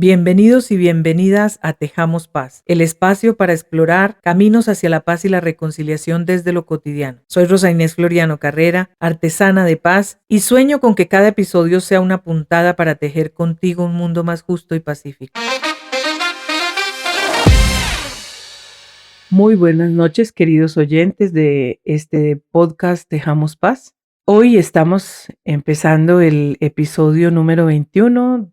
Bienvenidos y bienvenidas a Tejamos Paz, el espacio para explorar caminos hacia la paz y la reconciliación desde lo cotidiano. Soy Rosa Inés Floriano Carrera, artesana de paz, y sueño con que cada episodio sea una puntada para tejer contigo un mundo más justo y pacífico. Muy buenas noches, queridos oyentes de este podcast Tejamos Paz. Hoy estamos empezando el episodio número 21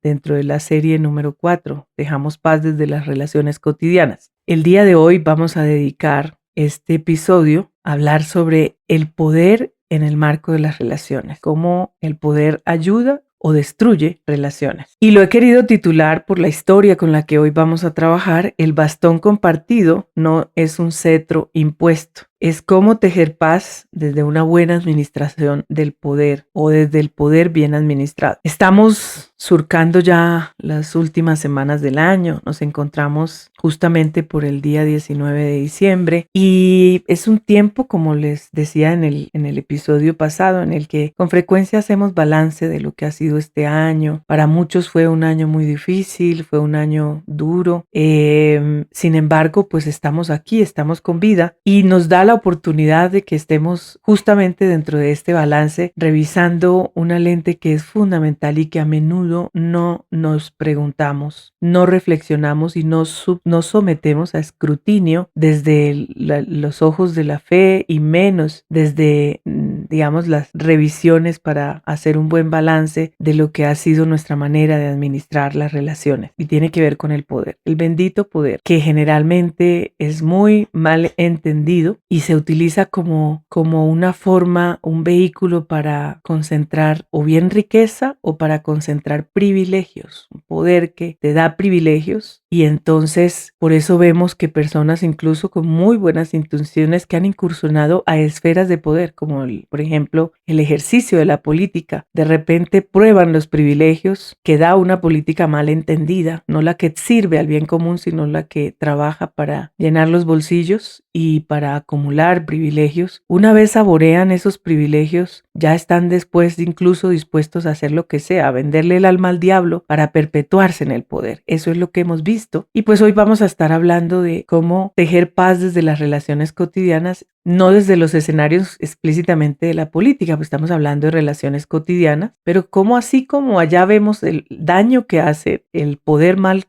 dentro de la serie número 4, Tejamos Paz desde las relaciones cotidianas. El día de hoy vamos a dedicar este episodio a hablar sobre el poder en el marco de las relaciones, cómo el poder ayuda o destruye relaciones. Y lo he querido titular por la historia con la que hoy vamos a trabajar: el bastón compartido no es un cetro impuesto. Es cómo tejer paz desde una buena administración del poder o desde el poder bien administrado. Estamos surcando ya las últimas semanas del año. Nos encontramos justamente por el día 19 de diciembre y es un tiempo, como les decía en el episodio pasado, en el que con frecuencia hacemos balance de lo que ha sido este año. Para muchos fue un año muy difícil, fue un año duro. Sin embargo, pues estamos aquí, estamos con vida y nos da la oportunidad de que estemos justamente dentro de este balance, revisando una lente que es fundamental y que a menudo no nos preguntamos, no reflexionamos y no sometemos a escrutinio desde los ojos de la fe y menos desde, digamos, las revisiones para hacer un buen balance de lo que ha sido nuestra manera de administrar las relaciones. Y tiene que ver con el poder, el bendito poder, que generalmente es muy mal entendido y se utiliza como una forma, un vehículo para concentrar o bien riqueza o para concentrar privilegios, un poder que te da privilegios. Y entonces por eso vemos que personas incluso con muy buenas intenciones que han incursionado a esferas de poder, como por ejemplo el ejercicio de la política, de repente prueban los privilegios que da una política mal entendida, no la que sirve al bien común, sino la que trabaja para llenar los bolsillos y para acumular privilegios. Una vez saborean esos privilegios, ya están después incluso dispuestos a hacer lo que sea, a venderle el alma al diablo para perpetuarse en el poder. Eso es lo que hemos visto. Y pues hoy vamos a estar hablando de cómo tejer paz desde las relaciones cotidianas, no desde los escenarios explícitamente de la política, pues estamos hablando de relaciones cotidianas, pero cómo así como allá vemos el daño que hace el poder mal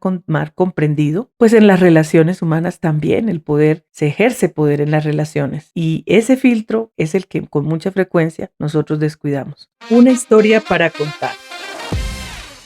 comprendido, pues en las relaciones humanas también el poder, se ejerce poder en las relaciones. Y ese filtro es el que con mucha frecuencia nosotros descuidamos. Una historia para contar.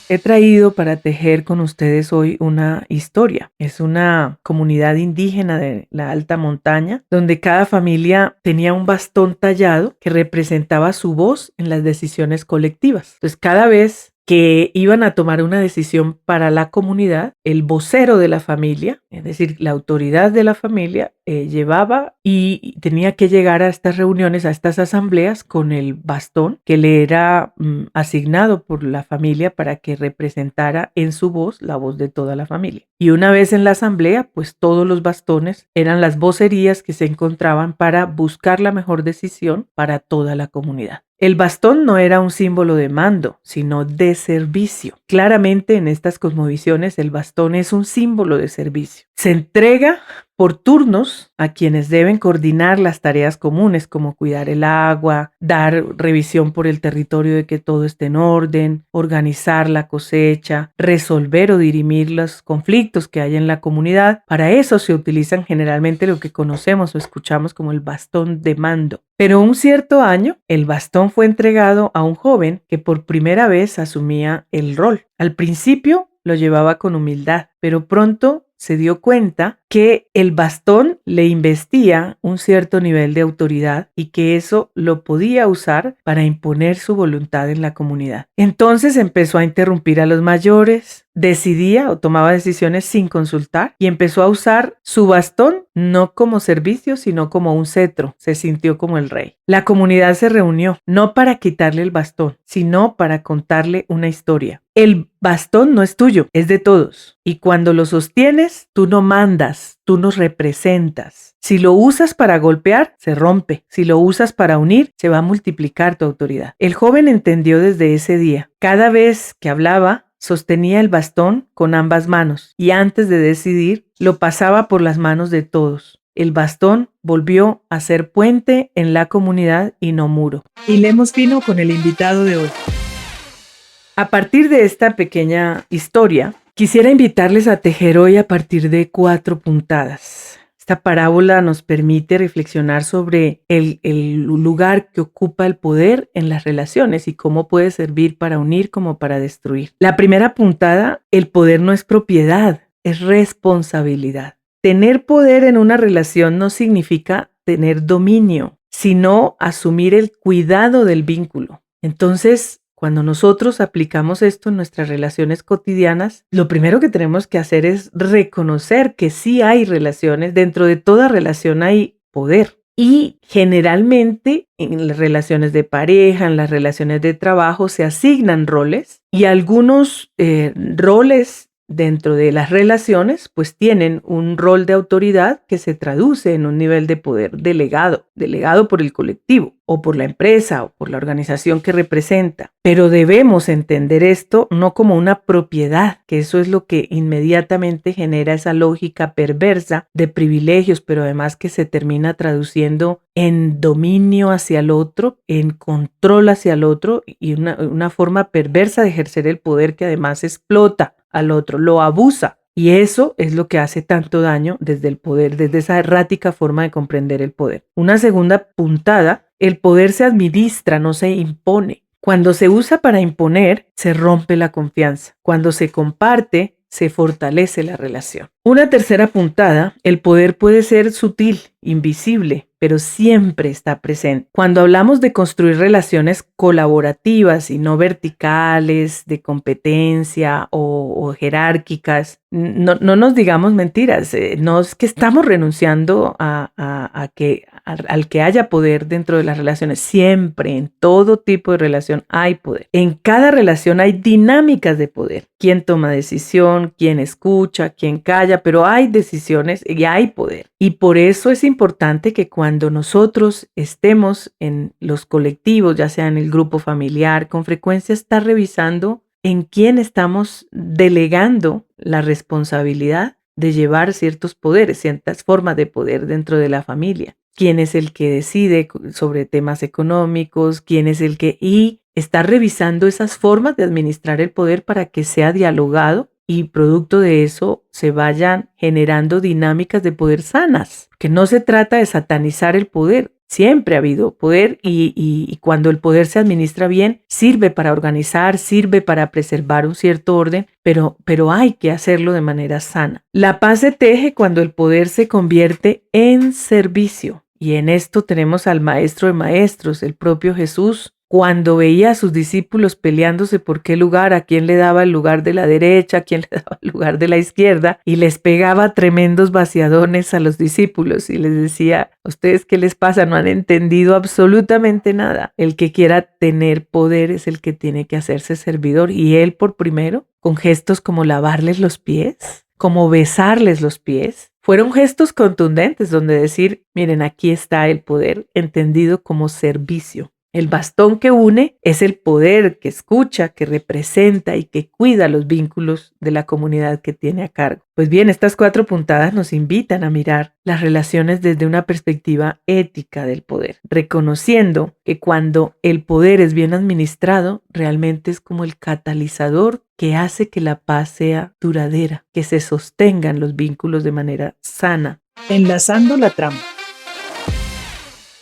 He traído para tejer con ustedes hoy una historia. Es una comunidad indígena de la alta montaña donde cada familia tenía un bastón tallado que representaba su voz en las decisiones colectivas. Entonces, cada vez que iban a tomar una decisión para la comunidad, el vocero de la familia, es decir, la autoridad de la familia, llevaba y tenía que llegar a estas reuniones, a estas asambleas con el bastón que le era asignado por la familia para que representara en su voz la voz de toda la familia. Y una vez en la asamblea, pues todos los bastones eran las vocerías que se encontraban para buscar la mejor decisión para toda la comunidad. El bastón no era un símbolo de mando, sino de servicio. Claramente en estas cosmovisiones el bastón es un símbolo de servicio. Se entrega por turnos a quienes deben coordinar las tareas comunes como cuidar el agua, dar revisión por el territorio de que todo esté en orden, organizar la cosecha, resolver o dirimir los conflictos que hay en la comunidad. Para eso se utilizan generalmente lo que conocemos o escuchamos como el bastón de mando. Pero un cierto año, el bastón fue entregado a un joven que por primera vez asumía el rol. Al principio lo llevaba con humildad, pero pronto se dio cuenta que el bastón le investía un cierto nivel de autoridad y que eso lo podía usar para imponer su voluntad en la comunidad. Entonces empezó a interrumpir a los mayores, decidía o tomaba decisiones sin consultar y empezó a usar su bastón no como servicio, sino como un cetro. Se sintió como el rey. La comunidad se reunió, no para quitarle el bastón, sino para contarle una historia. El bastón no es tuyo, es de todos. Y cuando lo sostienes, tú no mandas, tú nos representas. Si lo usas para golpear, se rompe. Si lo usas para unir, se va a multiplicar tu autoridad. El joven entendió desde ese día. Cada vez que hablaba, sostenía el bastón con ambas manos y antes de decidir lo pasaba por las manos de todos. El bastón volvió a ser puente en la comunidad y no muro. Hilemos fino con el invitado de hoy. A partir de esta pequeña historia, quisiera invitarles a tejer hoy a partir de 4 puntadas. Esta parábola nos permite reflexionar sobre el lugar que ocupa el poder en las relaciones y cómo puede servir para unir como para destruir. La primera puntada, el poder no es propiedad, es responsabilidad. Tener poder en una relación no significa tener dominio, sino asumir el cuidado del vínculo. Entonces, cuando nosotros aplicamos esto en nuestras relaciones cotidianas, lo primero que tenemos que hacer es reconocer que sí hay relaciones, dentro de toda relación hay poder. Y generalmente en las relaciones de pareja, en las relaciones de trabajo, se asignan roles y algunos roles dentro de las relaciones pues tienen un rol de autoridad que se traduce en un nivel de poder delegado por el colectivo o por la empresa o por la organización que representa. Pero debemos entender esto no como una propiedad, que eso es lo que inmediatamente genera esa lógica perversa de privilegios, pero además que se termina traduciendo en dominio hacia el otro, en control hacia el otro y una forma perversa de ejercer el poder que además explota al otro, lo abusa. Y eso es lo que hace tanto daño desde el poder, desde esa errática forma de comprender el poder. Una segunda puntada, el poder se administra, no se impone. Cuando se usa para imponer, se rompe la confianza. Cuando se comparte, se fortalece la relación. Una tercera puntada, el poder puede ser sutil, invisible, pero siempre está presente. Cuando hablamos de construir relaciones colaborativas y no verticales, de competencia o jerárquicas, no nos digamos mentiras, no es que estamos renunciando al que haya poder dentro de las relaciones. Siempre, en todo tipo de relación hay poder. En cada relación hay dinámicas de poder. Quién toma decisión, quién escucha, quién calla, pero hay decisiones y hay poder. Y por eso es importante que cuando nosotros estemos en los colectivos, ya sea en el grupo familiar, con frecuencia estar revisando en quién estamos delegando la responsabilidad de llevar ciertos poderes, ciertas formas de poder dentro de la familia. Quién es el que decide sobre temas económicos, quién es el que... Y estar revisando esas formas de administrar el poder para que sea dialogado y producto de eso se vayan generando dinámicas de poder sanas. Que no se trata de satanizar el poder. Siempre ha habido poder y cuando el poder se administra bien, sirve para organizar, sirve para preservar un cierto orden, pero hay que hacerlo de manera sana. La paz se teje cuando el poder se convierte en servicio. Y en esto tenemos al maestro de maestros, el propio Jesús, cuando veía a sus discípulos peleándose por qué lugar, a quién le daba el lugar de la derecha, a quién le daba el lugar de la izquierda, y les pegaba tremendos vaciadones a los discípulos y les decía, ¿a ustedes qué les pasa? No han entendido absolutamente nada. El que quiera tener poder es el que tiene que hacerse servidor, y él por primero, con gestos como lavarles los pies, como besarles los pies. Fueron gestos contundentes donde decir, miren, aquí está el poder entendido como servicio. El bastón que une es el poder que escucha, que representa y que cuida los vínculos de la comunidad que tiene a cargo. Pues bien, estas 4 puntadas nos invitan a mirar las relaciones desde una perspectiva ética del poder, reconociendo que cuando el poder es bien administrado, realmente es como el catalizador que hace que la paz sea duradera, que se sostengan los vínculos de manera sana. Enlazando la trama.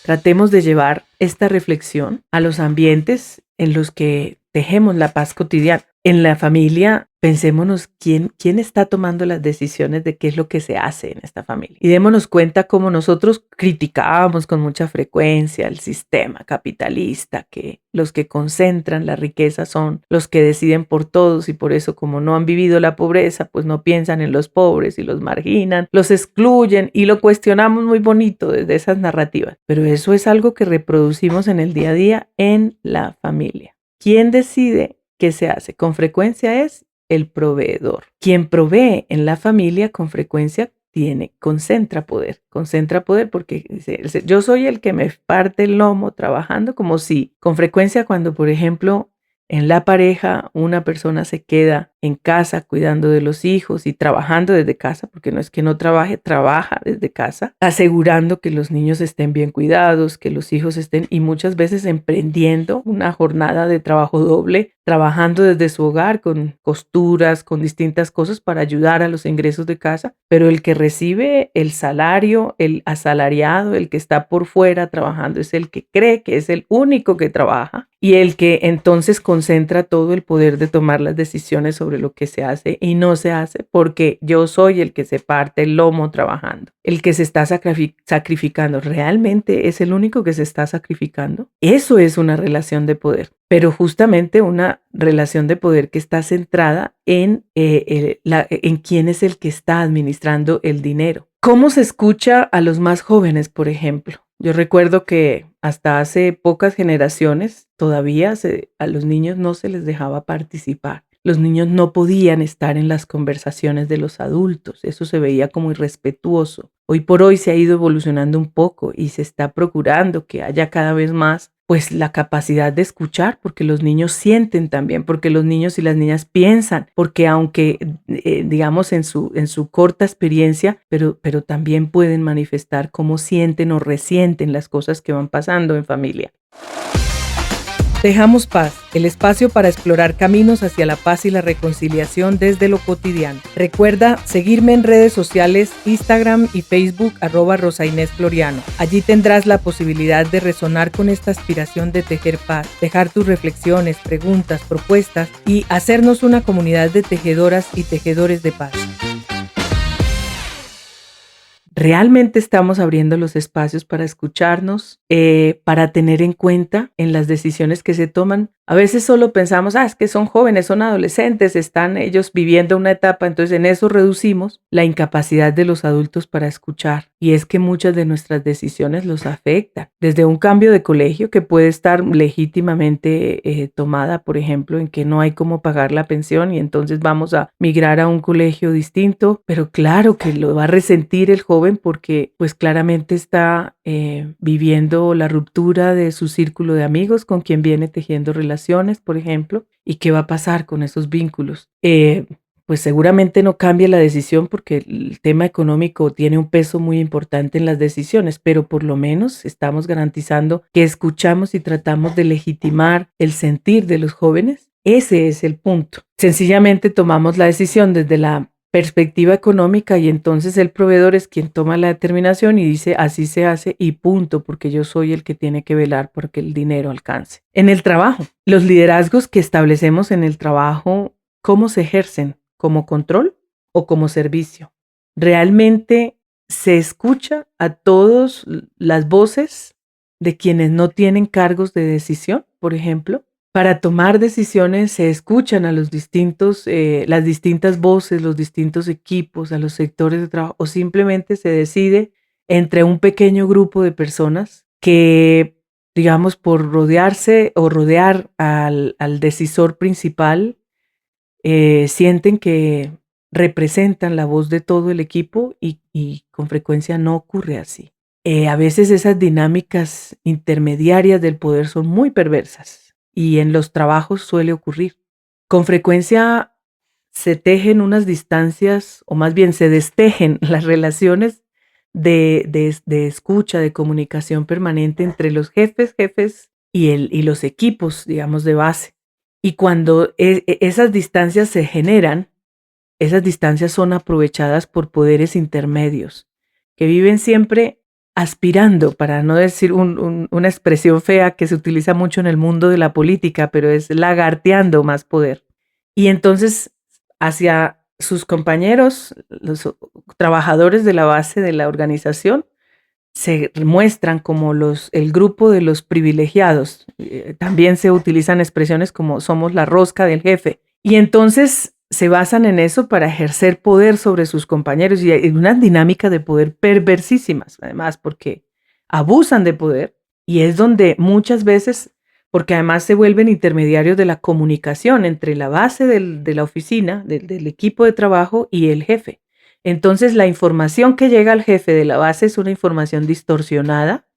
Tratemos de llevar esta reflexión a los ambientes en los que tejemos la paz cotidiana. En la familia, pensémonos quién está tomando las decisiones de qué es lo que se hace en esta familia. Y démonos cuenta cómo nosotros criticábamos con mucha frecuencia el sistema capitalista, que los que concentran la riqueza son los que deciden por todos y por eso como no han vivido la pobreza, pues no piensan en los pobres y los marginan, los excluyen y lo cuestionamos muy bonito desde esas narrativas. Pero eso es algo que reproducimos en el día a día en la familia. ¿Quién decide qué se hace? Con frecuencia es el proveedor. Quien provee en la familia con frecuencia concentra poder porque dice, yo soy el que me parte el lomo trabajando, como si con frecuencia cuando por ejemplo en la pareja, una persona se queda en casa cuidando de los hijos y trabajando desde casa, porque no es que no trabaje, trabaja desde casa, asegurando que los niños estén bien cuidados, que los hijos estén, y muchas veces emprendiendo una jornada de trabajo doble, trabajando desde su hogar con costuras, con distintas cosas para ayudar a los ingresos de casa, pero el que recibe el salario, el asalariado, el que está por fuera trabajando, es el que cree que es el único que trabaja y el que entonces concentra todo el poder de tomar las decisiones sobre lo que se hace y no se hace, porque yo soy el que se parte el lomo trabajando, el que se está sacrificando. ¿Realmente es el único que se está sacrificando? Eso es una relación de poder, pero justamente una relación de poder que está centrada en quién es el que está administrando el dinero. ¿Cómo se escucha a los más jóvenes, por ejemplo? Yo recuerdo que hasta hace pocas generaciones todavía a los niños no se les dejaba participar. Los niños no podían estar en las conversaciones de los adultos. Eso se veía como irrespetuoso. Hoy por hoy se ha ido evolucionando un poco y se está procurando que haya cada vez más pues la capacidad de escuchar, porque los niños sienten también, porque los niños y las niñas piensan, porque aunque digamos en su corta experiencia, pero también pueden manifestar cómo sienten o resienten las cosas que van pasando en familia. Dejamos Paz, el espacio para explorar caminos hacia la paz y la reconciliación desde lo cotidiano. Recuerda seguirme en redes sociales, Instagram y Facebook, @RosaInésFloriano. Allí tendrás la posibilidad de resonar con esta aspiración de tejer paz, dejar tus reflexiones, preguntas, propuestas y hacernos una comunidad de tejedoras y tejedores de paz. Realmente estamos abriendo los espacios para escucharnos, para tener en cuenta en las decisiones que se toman. A veces solo pensamos, es que son jóvenes, son adolescentes, están ellos viviendo una etapa, entonces en eso reducimos la incapacidad de los adultos para escuchar. Y es que muchas de nuestras decisiones los afectan, desde un cambio de colegio que puede estar legítimamente tomada, por ejemplo, en que no hay cómo pagar la pensión y entonces vamos a migrar a un colegio distinto, pero claro que lo va a resentir el joven porque pues claramente está viviendo la ruptura de su círculo de amigos con quien viene tejiendo relaciones, por ejemplo, y qué va a pasar con esos vínculos. Pues seguramente no cambia la decisión porque el tema económico tiene un peso muy importante en las decisiones, pero por lo menos estamos garantizando que escuchamos y tratamos de legitimar el sentir de los jóvenes. Ese es el punto. Sencillamente tomamos la decisión desde la perspectiva económica y entonces el proveedor es quien toma la determinación y dice así se hace y punto, porque yo soy el que tiene que velar porque el dinero alcance. En el trabajo, los liderazgos que establecemos en el trabajo, ¿cómo se ejercen? ¿Como control o como servicio? ¿Realmente se escucha a todas las voces de quienes no tienen cargos de decisión, por ejemplo? Para tomar decisiones se escuchan a las distintas voces, los distintos equipos, a los sectores de trabajo, o simplemente se decide entre un pequeño grupo de personas que, digamos, por rodearse o rodear al decisor principal, sienten que representan la voz de todo el equipo y con frecuencia no ocurre así. A veces esas dinámicas intermediarias del poder son muy perversas y en los trabajos suele ocurrir. Con frecuencia se tejen unas distancias, o más bien se destejen las relaciones de escucha, de comunicación permanente entre los jefes y los equipos, digamos, de base. Y cuando esas distancias se generan, esas distancias son aprovechadas por poderes intermedios que viven siempre aspirando, para no decir una expresión fea que se utiliza mucho en el mundo de la política, pero es lagarteando más poder. Y entonces hacia sus compañeros, los trabajadores de la base de la organización, se muestran como el grupo de los privilegiados. También se utilizan expresiones como somos la rosca del jefe. Y entonces se basan en eso para ejercer poder sobre sus compañeros y hay una dinámica de poder perversísimas, además, porque abusan de poder y es donde muchas veces, porque además se vuelven intermediarios de la comunicación entre la base de la oficina, del equipo de trabajo y el jefe. Entonces la información que llega al jefe de la base es una información distorsionada,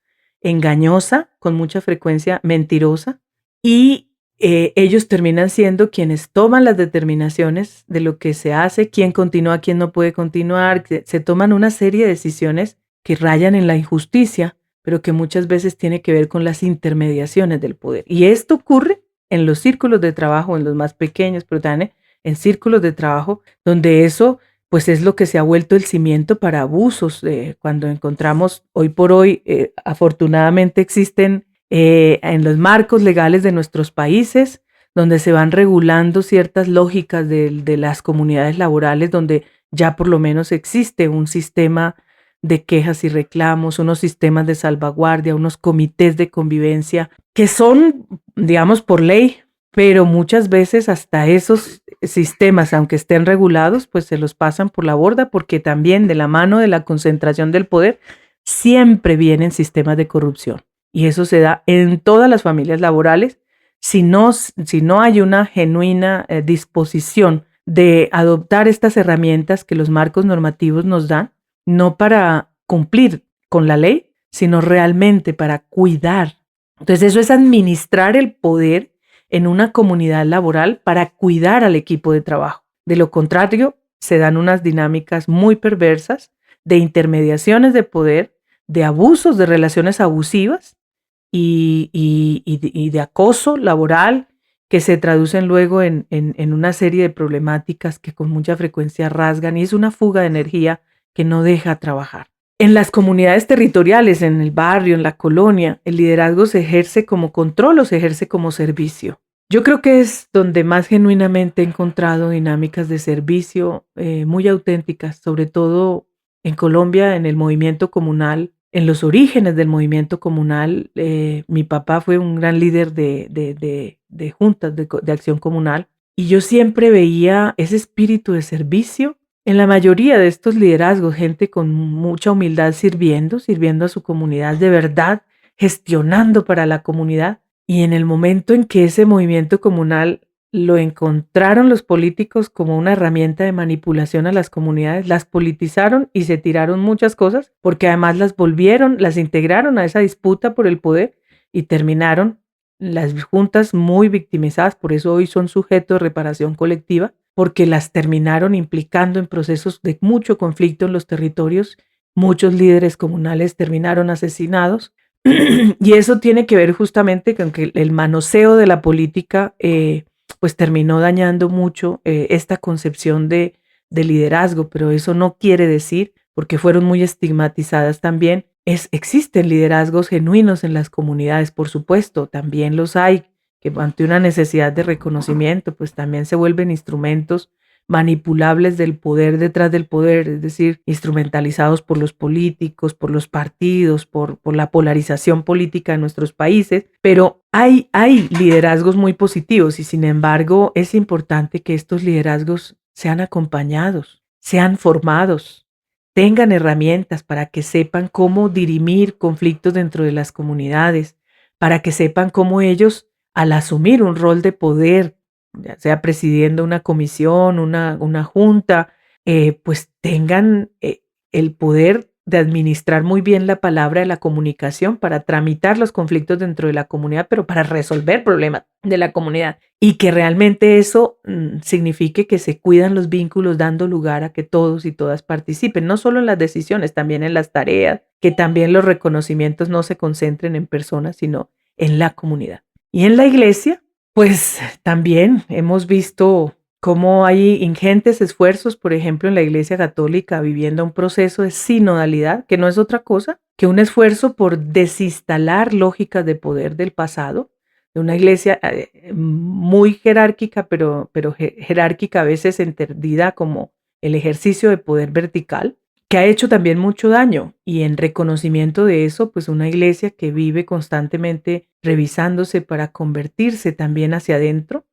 engañosa, con mucha frecuencia mentirosa y ellos terminan siendo quienes toman las determinaciones de lo que se hace, quién continúa, quién no puede continuar. Se toman una serie de decisiones que rayan en la injusticia, pero que muchas veces tiene que ver con las intermediaciones del poder. Y esto ocurre en los círculos de trabajo, en los más pequeños, pero también en círculos de trabajo, donde eso pues es lo que se ha vuelto el cimiento para abusos. Cuando encontramos hoy por hoy, afortunadamente existen en los marcos legales de nuestros países, donde se van regulando ciertas lógicas de las comunidades laborales, donde ya por lo menos existe un sistema de quejas y reclamos, unos sistemas de salvaguardia, unos comités de convivencia, que son, digamos, por ley, pero muchas veces hasta esos sistemas, aunque estén regulados, pues se los pasan por la borda, porque también de la mano de la concentración del poder siempre vienen sistemas de corrupción. Y eso se da en todas las familias laborales. Si no hay una genuina disposición de adoptar estas herramientas que los marcos normativos nos dan, no para cumplir con la ley, sino realmente para cuidar. Entonces eso es administrar el poder en una comunidad laboral para cuidar al equipo de trabajo. De lo contrario, se dan unas dinámicas muy perversas de intermediaciones de poder, de abusos, de relaciones abusivas y de acoso laboral que se traducen luego en una serie de problemáticas que con mucha frecuencia rasgan, y es una fuga de energía que no deja trabajar. En las comunidades territoriales, en el barrio, en la colonia, el liderazgo se ejerce como control o se ejerce como servicio. Yo creo que es donde más genuinamente he encontrado dinámicas de servicio muy auténticas, sobre todo en Colombia, en el movimiento comunal, en los orígenes del movimiento comunal. Mi papá fue un gran líder de juntas de acción comunal, y yo siempre veía ese espíritu de servicio en la mayoría de estos liderazgos, gente con mucha humildad sirviendo a su comunidad de verdad, gestionando para la comunidad. Y en el momento en que ese movimiento comunal lo encontraron los políticos como una herramienta de manipulación a las comunidades, las politizaron y se tiraron muchas cosas, porque además las integraron a esa disputa por el poder, y terminaron las juntas muy victimizadas. Por eso hoy son sujetos de reparación colectiva, porque las terminaron implicando en procesos de mucho conflicto en los territorios. Muchos líderes comunales terminaron asesinados. Y eso tiene que ver justamente con que el manoseo de la política pues terminó dañando mucho esta concepción de liderazgo, pero eso no quiere decir, porque fueron muy estigmatizadas también. Existen liderazgos genuinos en las comunidades, por supuesto, también los hay, que ante una necesidad de reconocimiento, pues también se vuelven instrumentos manipulables del poder detrás del poder, es decir, instrumentalizados por los políticos, por los partidos, por la polarización política de nuestros países. Pero hay liderazgos muy positivos, y sin embargo es importante que estos liderazgos sean acompañados, sean formados, tengan herramientas para que sepan cómo dirimir conflictos dentro de las comunidades, para que sepan cómo ellos, al asumir un rol de poder, ya sea presidiendo una comisión, una junta, pues tengan el poder de administrar muy bien la palabra de la comunicación para tramitar los conflictos dentro de la comunidad, pero para resolver problemas de la comunidad, y que realmente eso signifique que se cuidan los vínculos, dando lugar a que todos y todas participen, no solo en las decisiones, también en las tareas, que también los reconocimientos no se concentren en personas, sino en la comunidad. Y en la iglesia, pues también hemos visto cómo hay ingentes esfuerzos, por ejemplo, en la Iglesia Católica, viviendo un proceso de sinodalidad, que no es otra cosa que un esfuerzo por desinstalar lógicas de poder del pasado, de una iglesia muy jerárquica, pero jerárquica a veces entendida como el ejercicio de poder vertical, que ha hecho también mucho daño. Y en reconocimiento de eso, pues una iglesia que vive constantemente revisándose para convertirse también hacia adentro,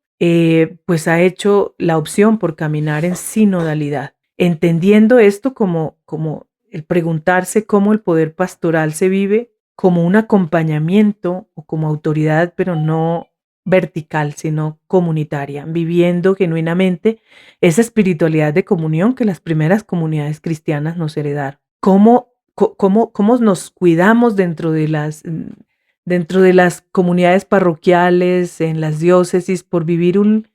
pues ha hecho la opción por caminar en sinodalidad, entendiendo esto como el preguntarse cómo el poder pastoral se vive como un acompañamiento o como autoridad, pero no vertical, sino comunitaria, viviendo genuinamente esa espiritualidad de comunión que las primeras comunidades cristianas nos heredaron. ¿Cómo nos cuidamos dentro de dentro de las comunidades parroquiales, en las diócesis, por vivir un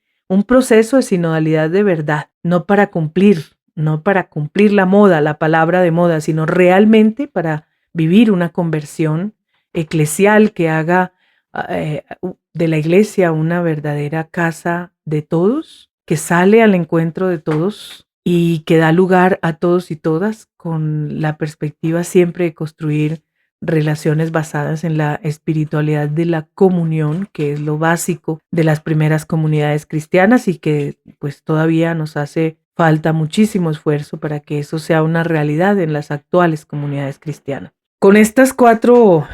proceso de sinodalidad de verdad, no para cumplir la moda, la palabra de moda, sino realmente para vivir una conversión eclesial que haga de la iglesia una verdadera casa de todos, que sale al encuentro de todos y que da lugar a todos y todas con la perspectiva siempre de construir relaciones basadas en la espiritualidad de la comunión, que es lo básico de las primeras comunidades cristianas y que pues todavía nos hace falta muchísimo esfuerzo para que eso sea una realidad en las actuales comunidades cristianas. Con estas 4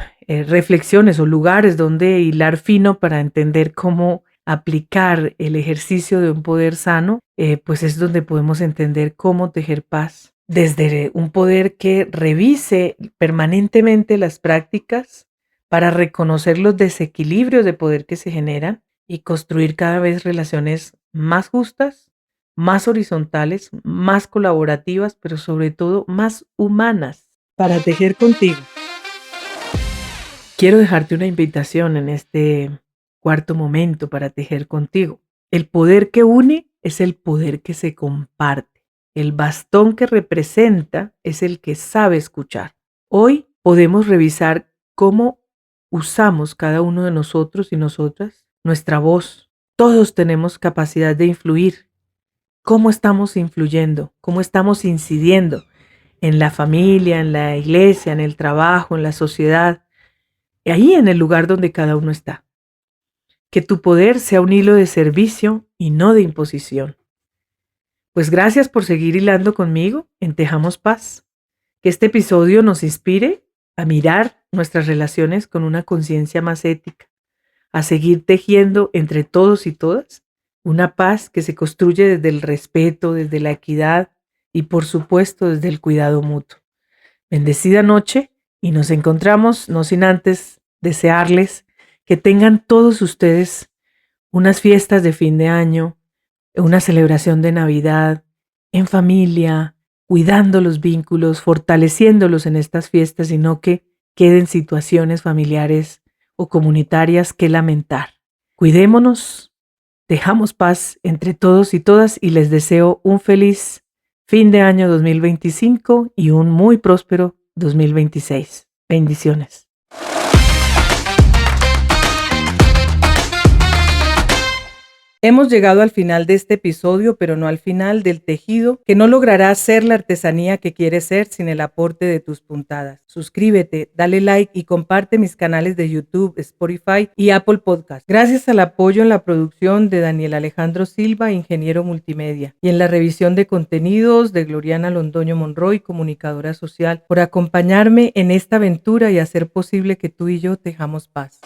reflexiones o lugares donde hilar fino para entender cómo aplicar el ejercicio de un poder sano, pues es donde podemos entender cómo tejer paz desde un poder que revise permanentemente las prácticas para reconocer los desequilibrios de poder que se generan y construir cada vez relaciones más justas, más horizontales, más colaborativas, pero sobre todo más humanas para tejer contigo. Quiero dejarte una invitación en este cuarto momento para tejer contigo. El poder que une es el poder que se comparte. El bastón que representa es el que sabe escuchar. Hoy podemos revisar cómo usamos cada uno de nosotros y nosotras nuestra voz. Todos tenemos capacidad de influir. ¿Cómo estamos influyendo? ¿Cómo estamos incidiendo en la familia, en la iglesia, en el trabajo, en la sociedad? Ahí en el lugar donde cada uno está. Que tu poder sea un hilo de servicio y no de imposición. Pues gracias por seguir hilando conmigo en Tejamos Paz. Que este episodio nos inspire a mirar nuestras relaciones con una conciencia más ética, a seguir tejiendo entre todos y todas una paz que se construye desde el respeto, desde la equidad y por supuesto desde el cuidado mutuo. Bendecida noche y nos encontramos, no sin antes desearles que tengan todos ustedes unas fiestas de fin de año, una celebración de Navidad, en familia, cuidando los vínculos, fortaleciéndolos en estas fiestas y no que queden situaciones familiares o comunitarias que lamentar. Cuidémonos, dejamos paz entre todos y todas y les deseo un feliz fin de año 2025 y un muy próspero 2026. Bendiciones. Hemos llegado al final de este episodio, pero no al final del tejido, que no logrará ser la artesanía que quieres ser sin el aporte de tus puntadas. Suscríbete, dale like y comparte mis canales de YouTube, Spotify y Apple Podcast. Gracias al apoyo en la producción de Daniel Alejandro Silva, ingeniero multimedia, y en la revisión de contenidos de Gloriana Londoño Monroy, comunicadora social, por acompañarme en esta aventura y hacer posible que tú y yo tejamos paz.